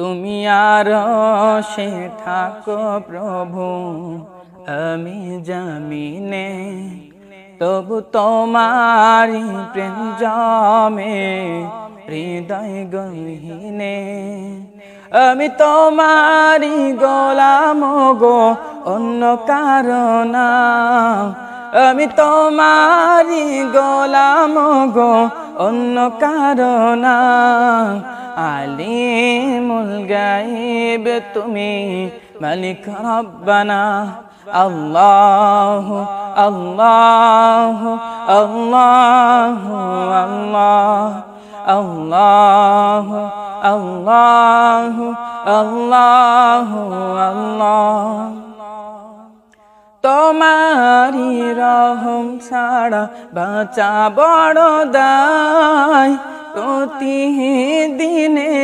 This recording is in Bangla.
তুমি আরশে থাকো প্রভু, আমি জমিনে, তবু তোমারি প্রেম জমে হৃদয় গহীনে। আমি তোমারি গোলাম গো, অন্য কারণা। আমি তোমারি গোলাম গো, অন্য কারণা। আলিমুল গায়ব তুমি, মালিক রব্বানা। আল্লাহু আল্লাহু আল্লাহু আল্লাহু আল্লাহু আল্লাহু আল্লাহ। তোমারি রহম ছাড়া বাঁচা বড় দায়, প্রতিদিনে